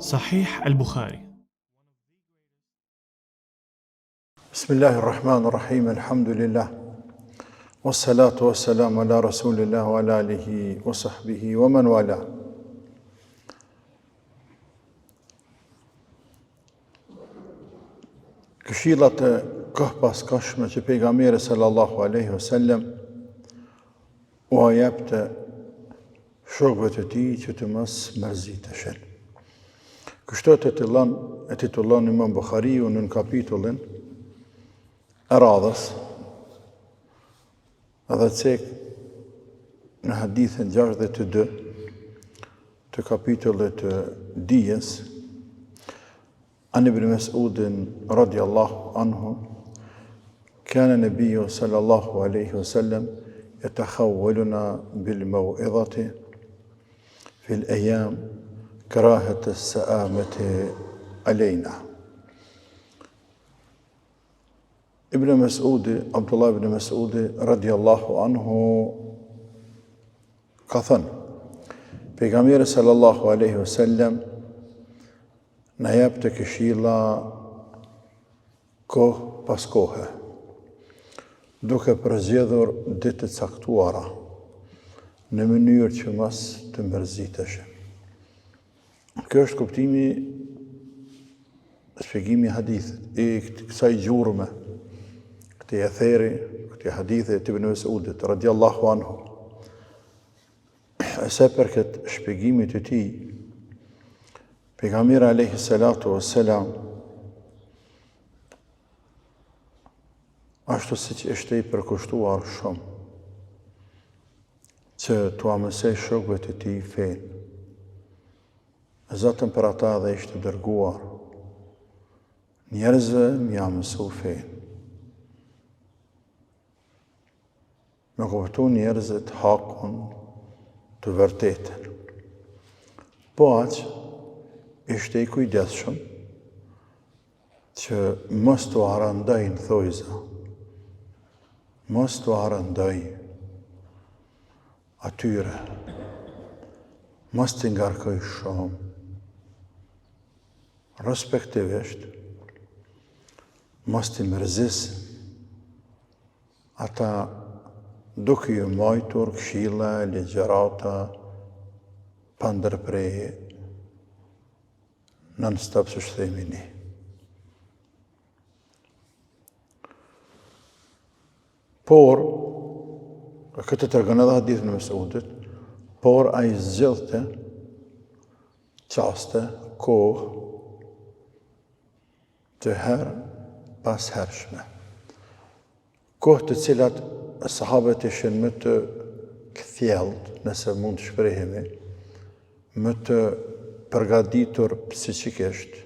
صحيح البخاري. بسم الله الرحمن الرحيم الحمد لله والصلاة والسلام على رسول الله وعلى آله وصحبه ومن والاه. Këshillat e kohëpaskashme që pejgamberi sallallahu alaihi wasallam u jepte shokëve të tij që të mos mërziteshin. Kështu e titullon Imam Bukhariu në kapitullin e radhës, edhe cek në hadithin 62 të kapitullit të dijes, عن ابن مسعود رضي الله عنه كان النبي صلى الله عليه وسلم يتخولنا بالموعظة في الأيام كراهة السآمة علينا. ابن مسعود عبد الله بن مسعود رضي الله عنه ka thënë, pejgamberi sallallahu alaihi wasallam na jep të këshilla kohë pas kohë, duke përzgjedhur ditë të caktuara në mënyrë që mos të mërziteshin. Kjo është kuptimi, shpjegimi i hadithit, i kësaj gjurme, këtij etheri, këtij hadithi të Ibn Mes'udit radhiyallahu anhu. Se për këtë shpjegimit të tij, pejgamberi alayhi salatu wassalam, ashtu siç ishte i përkushtuar shumë, që t'u mësoj shokëve të tij fenë, Zotën për ata dhe ishte dërguar njerëzve m'ja mësu fenë. Me kuptu njerëzit hakun të vërtetën. Po aq, ishte i kujdesshëm që mos t'u harandojnë thojza, mos t'u harandoj atyre, mos t'i ngarkoj shumë, respektivisht, mos t'i mërzis ata duke ju mbajtur këshilla, ligjërata, pa ndërprerje, non-stop siç themi ne. Por, këtë tregon edhe hadithi në Mes'udit, por ai zgjidhte qaste, kohë të herë pas hershme. Kohë të cilat sahabët ishin më të kthjellët, nëse mund të shprehemi, më të përgatitur psikikisht,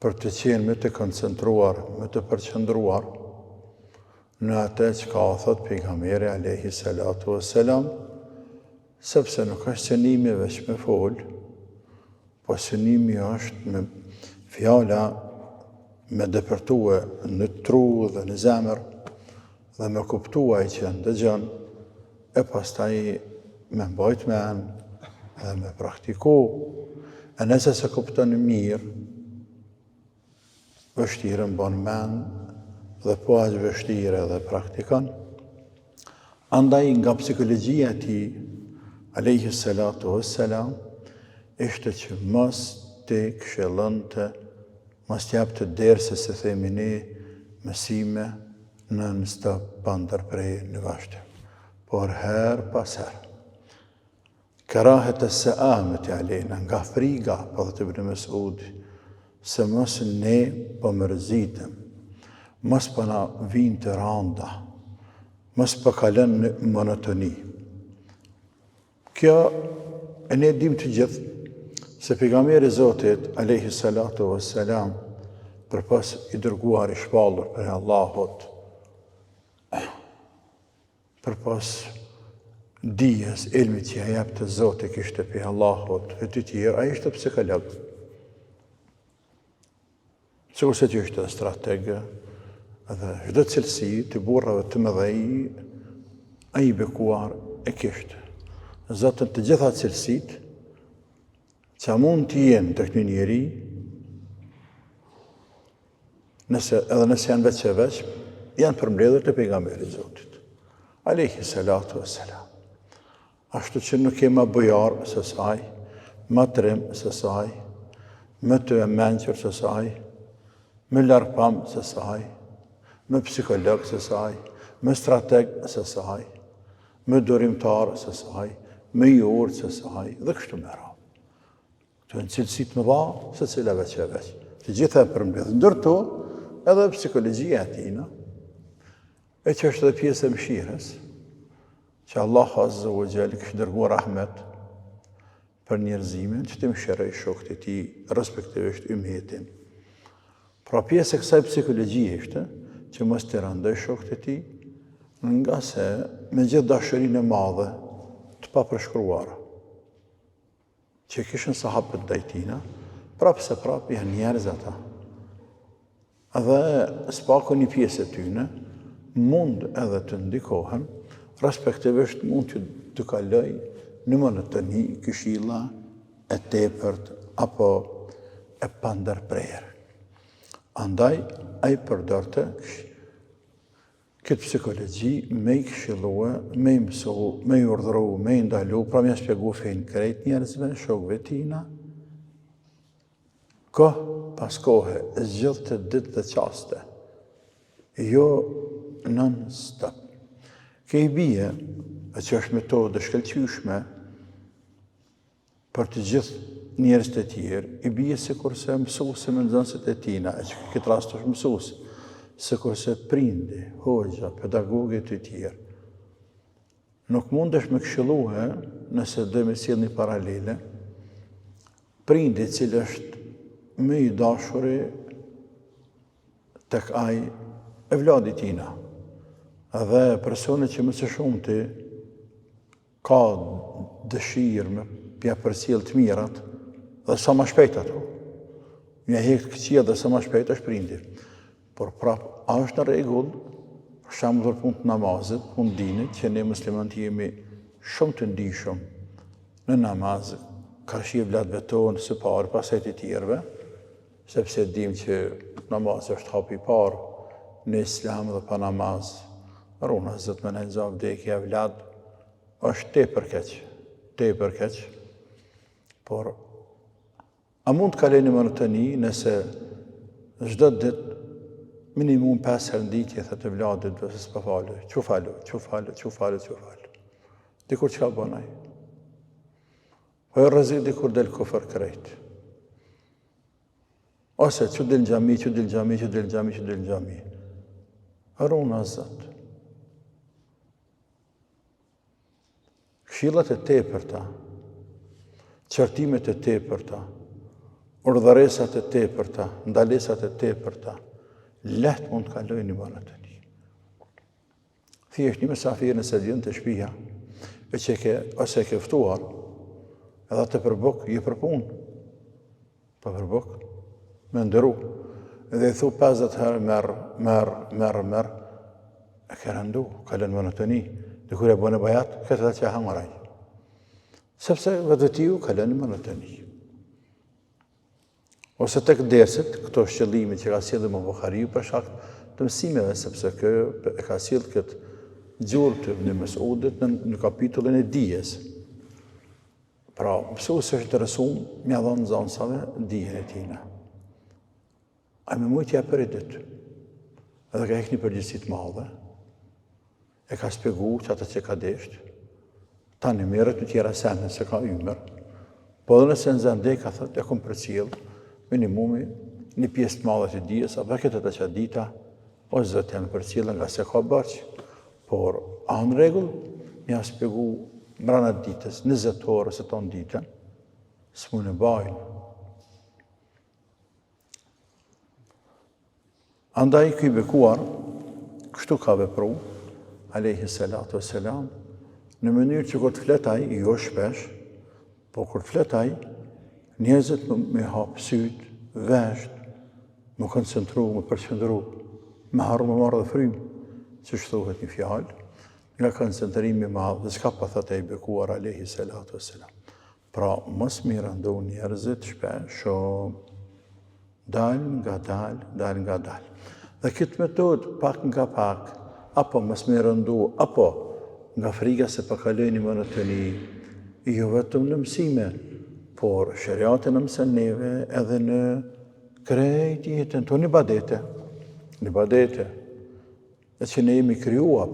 për të qenë më të koncentruar, më të përqendruar në atë që ka thot pejgamberi alayhi salatu wassalam, sepse nuk është qënimi veç me fol, po qënimi është me fjala, me depërtue në tru dhe në zemër, dhe me kuptuaj që ndëgjon, e pastaj me mbajt men, dhe me praktiku, e nëse se kupton mirë, vështirë mban men, dhe po aq vështirë edhe praktikon. Andaj nga psikologjia e tij, alayhi salatu wassalam, ishte që mos të këshillonte, mos t'japte derse, se themi ne, mësime non-stop pa ndërprerje në vazhdim, por herë pas herë. Karahet e seamet alejna, nga friga, pa dhe të Ibn Mes'udi, se mos ne po mërzitem, mos po na vinë të randa, mos po kalon në monotoni. Kjo e ne dim të gjithë, se pejgamberi Zotit, alayhi salatu wassalam, përpas i dërguar i shpallur për Allahut, përpas dijes, ilmit që ja jep të Zotit kishte për Allahut, e të tjerë, a ishte psikolog. Sikur se që ishte strategë, edhe çdo cilësi të burrave të mëdhej, ai bekuar e kishte. Zotën të gjitha cilësitë që mund të jenë të këni njeri, edhe nëse janë veç e veç, janë përmbledhur të pejgamberit Zotit. Alehi salatu e selam. Ashtu që nuk e më bujar se saj, më trim se saj, më të menqër se saj, më larpam se saj, më psikolog se saj, më strateg se saj, më durimtar se saj, më i urtë se saj, dhe kështu me radhë. Këto në cilësit më dha, se cila veç e veç. Të gjitha e përmbledhë. Ndërto, edhe psikologjia e tina, e që është edhe pjesë e mëshirës, që Allah Azza wa Jall kështë dërguar rahmet për njerëzimin, që të mëshiroj shokët e ti, respektivisht ummetin. Pra pjesë e kësaj psikologjie ishte, që mos të randoj shokët e ti, nga se me gjithë dashurinë e madhe të papërshkruara, që kishën sahabët dajtina, prapë se prapë janë njerëz ata. Edhe s'paku një pjesë e tyne, mund edhe të ndikohen, respektivisht mund që të kaloj në monotoni, këshilla e tepërt apo e pandërprerë. Andaj, a i përdorte këtë psikologji me i këshillue, me i mësu, me i urdhëru, me i ndalu, pra me shpjegu fejnë krejt njerëzve, shokëve tina, kohë pas kohë, zgjidhë të ditë dhe qaste, jo non-stop. Ke i bie, e që është metodë shkëlqyshme për të gjithë njerëz të tjerë, i bie se kurse mësuesi me nxënësit e tina, e që këtë rast është mësuesi, se kurse prindi, hoxha, pedagogët e tjerë. Nuk mundesh me këshillue, nëse dhe me sjell një paralele, prindi cilë është me i dashuri tek ai e vladi tina. Edhe persone që më së shumti ka dëshirë me pja përcjell të mirat, dhe sa ma shpejt ato. Mja hektë këqia dhe sa ma shpejt është prindi. Por prapë, a është në regull, për shembull për punë të namazit, punë dinit, që ne muslimanët jemi shumë të ndihshëm në namaz, karshi e vladëve tonë së parë, pasaj të tjerëve, sepse dim që namazi është hapi i parë në islam dhe pa namaz. Runa zëtë me në nëzavë vdekja vlad, është te përkeq, por a mund të kaleni monotoni nëse çdo ditë minimum 5 herë nditje thë të vladit dhe s'pa falu, që falu. Dikur që ka bënaj? Po e rëzik dikur del kufër krejt. Ose që del në gjami. Runa zëtë. Këshillat e tepërta, qërtimet e tepërta, urdhëresat e tepërta, ndalesat e tepërta, lehtë mund të kalojnë një monotoni. Thjesht një mesafir nëse vjen të shtëpia, e që ose e ke ftuar, edhe të përbuk, je për punë, pa përbuk, me ndëru, edhe i thu 50 herë, merë, e ke rëndu, kalon monotoni. Dhe kur e bënë bajat, këtë dhe që hamaraj. Sepse vetë tiju kalën në monotoni. Ose tek dersit, këto shqëllimi që ka sjellë Imam Buhariu për shkak të mësimeve, sepse kë e ka sjellë këtë gjurë të Ibn Mesudit në kapitullin e dijes. Pra, mësuesi është interesuar, mja dhonë nxënësave dijen e tina. A me mujtja për i ditë, edhe ka një përgjegjësi të madhe, e ka spjegu që atë që ka deshtë, tani merret në tjera sene se ka ymër, po dhe nëse në zënde ka thëtë, e kom përcjell, minimumi një pjesë të madhe të dijes, apo këtë të që dita, o zëtë janë përcjellën nga se ka bërqë, por a në regull, mja spjegu mbrana ditës, 20 orë se tonë ditën, s'mu në bajnë. Andaj këj bekuar, kështu ka vepru, Alehi salatu wassalam, në mënyrë që kur të fletaj, jo shpesh, po kur të fletaj, njerëzit me hapë syt, vesht, me koncentru, me përqendru, me harru me marrë dhe frymë, që shtohet një fjalë, nga koncentrimi madhë, dhe s'ka pa thëtë e i bekuar Alehi salatu wassalam. Pra, mos mi rëndu njerëzit shpesh shumë. Dal nga dal. Dhe këtë metodë pak nga pak, apo mos mi rëndu, apo nga frika se përkaloj një monotoni, jo vetëm në mësime, por shariati në mësën neve edhe në krejt jetën të një badete, e që ne jemi kryuar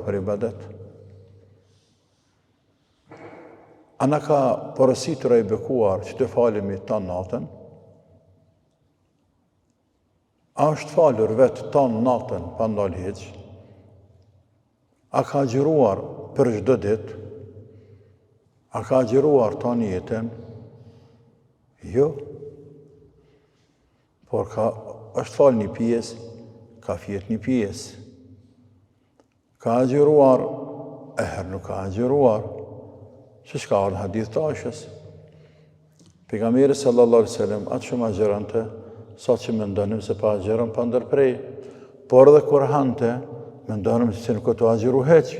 për ibadet. Ana ka porositur e bekuar që të falemi tanë natën, a është falur vetë tanë natën pa ndalë hiç, a ka agjëruar për çdo ditë, a ka agjëruar tanë jetën, jo, por është falë një pjesë, ka fjet një pjesë, ka agjëruar, nuk ka agjëruar, që shka ardhë hadith të Aishës. Pejgamberi sallallahu alaihi wasallam atë shumë agjërante, sa që me ndonim se pa agjëron pa ndërprej, por edhe kur hante, me ndonim se nuk të agjëru heq.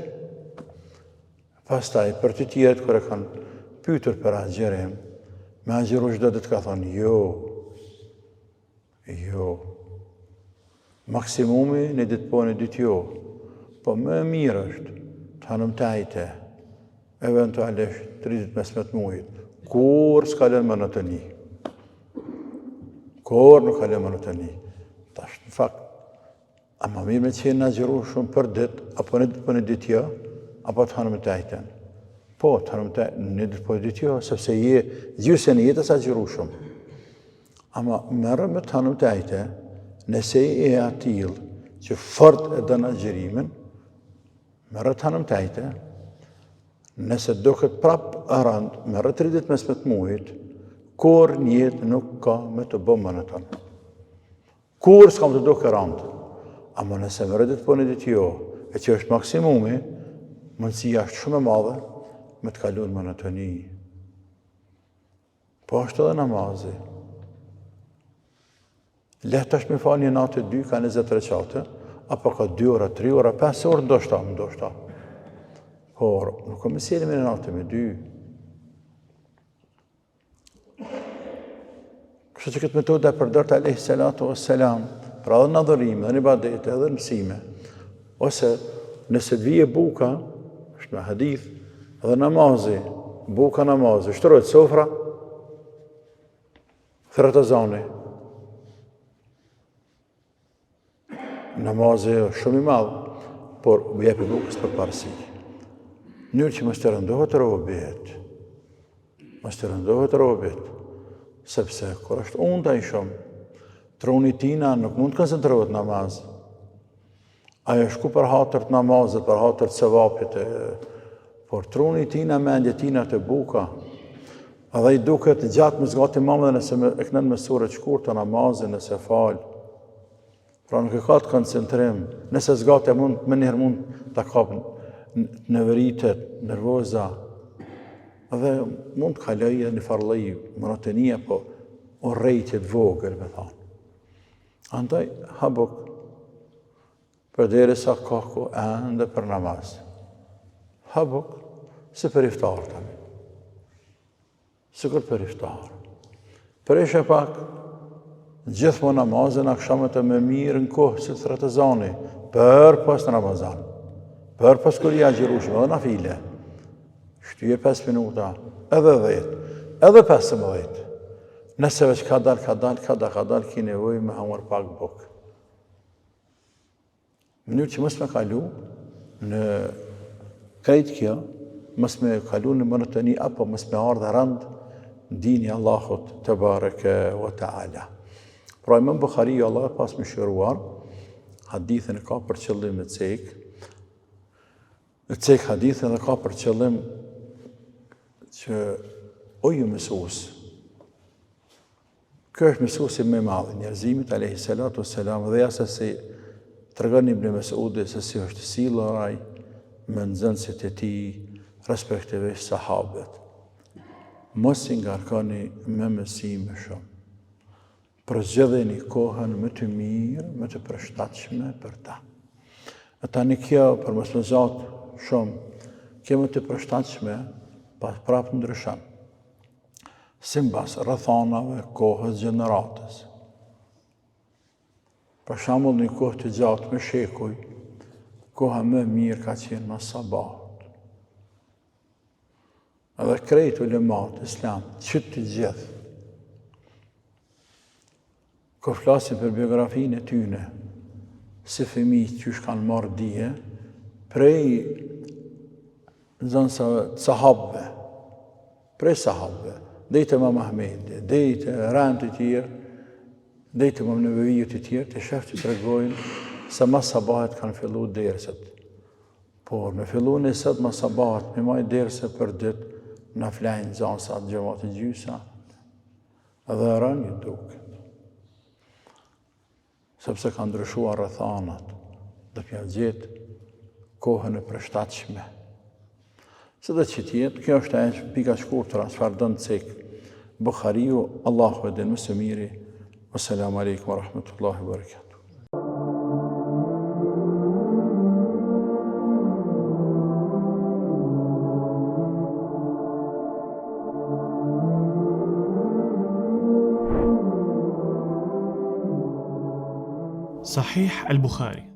Pastaj, për të tjerët, kër e kanë pyetur për agjërim, me agjëru çdo ditë ka thonë, jo. Maksimumi në ditë po, në ditë jo. Po më mirë është, të hanëm tajte, eventualisht 30-15 muajt, kur s'ka lënë monotoni. Kur nuk ka lënë monotoni. Tash, në fakt, a më mirë me qenë agjëru shumë për ditë, apo në ditë për në ditë jo, apo të hanëm tajten. Po, të hanëm tajten, në ditë për ditë jo, sepse gjysën e jetës agjëru shumë. Ama merë me të hanëm tajten, nëse e atil që fort e dënë agjërimin, merë të hanëm tajten, nëse do këtë prapë rëndë, me rrë 30-15 muajt, kur njëtë nuk ka me të bëmë më në tonë. Kur s'kam të do këtë rëndë. Ama nëse me rrë ditë po në ditë jo, e që është maksimumi, mundësia është shumë e madhe, me të kalun më në toni. Po është edhe namazi. Lehtë është me falë një natë 2, ka 20 recate, apo ka 2 ora, 3 ora, 5 orë, ndoshta. Por, nuk kam sjellë me në natë me 2. Kështu që këtë metodë e përdorët alayhi salatu wassalam, pra edhe në adhurime, edhe në ibadete, edhe në mësime. Ose nëse të vije buka, është me hadith, edhe namazi, buka namazi, shtrohet sofra, thretazani. Namazi është shumë i madh, por u jepi bukës për parësi. Njërë që mos të rëndohet robit, sepse kur është unda i shumë, truni tina nuk mund të koncentrohet namaz. Ajo shku për hatër të namazet, për hatër të sevapit, por truni tina, mendje tina të buka, edhe i duket gjatë më zgati mamë dhe nëse e kënën me surët shkur të namazin, nëse falë. Pra nuk e ka të koncentrim, nëse zgati më njëherë mund të kapë nëvëritet, nervoza, dhe mund të kaloj një farloj monotonia, po o rejtjet vogël, me thonë. Andaj, habuk, për deri sa kaku ende për namaz. Habuk, si për iftar tani. Sikur për iftar. Për ishe pak, gjithmo namazin akshamet e me mirë në kohë, si të thretazani, për pas në Ramazan. Për pas kur i agjerushme, edhe na file, shtyje 5 minuta, edhe 10, edhe 15. Nëse veç ka dal, ki nevoj me hamar pak buk. Mënyrë që mos me kalu në krejt kjo, mos me kalu në monotoni, apo mos me ardhe rand dini Allahut të bareke wa ta'ala. Pra Imam Bukhari, Allah pas më shëruar, hadithin e ka për qëllim në cek hadithin e ka për qëllim që o ju mësues. Kjo është mësuesi më i madh i njerëzimit alayhi salatu wassalam, dhe jashtë se tregon Ibn Mesudi se si është sillur me nxënësit e tij, respektivisht sahabët. Mos i ngarkoni me mësime shumë. Përzgjedheni kohën më të mirë, më të përshtatshme për ta. E tani kjo, për mos më zot shumë, kemi të përshtatshme, prapë ndryshon. Simbas rrethanave, kohës, gjeneratës. Për shembull, një kohë të gjatë me shekuj, koha më mirë ka qenë mas sabahat. Edhe krejt ulemat islam, që të gjithë, kur flasin për biografinë e tyne, si fëmijë që kanë marrë dije, prej sahabëve, dhejtë Imam Ahmedi, dhejtë rënd të tjerë, dhejtë Imam Nevevijut të tjerë, të shef që të regojnë se mas sabahat kanë fillu derset. Por me fillu njësët mas sabahat, me maj derse për dit, në flajnë zansat, gjëmat e gjysa, edhe rënë një duke. Sepse kanë ndryshuar rrethanat, dhe pja gjetë kohën e përshtatshme. Se dhe që tjetë, kjo është e pika shkurtëra, çfarë dënë cekë Bukhariu, Allahu e din më së miri. Wassalamu alaikum wa rahmatullahi wa barakatuh. صحيح البخاري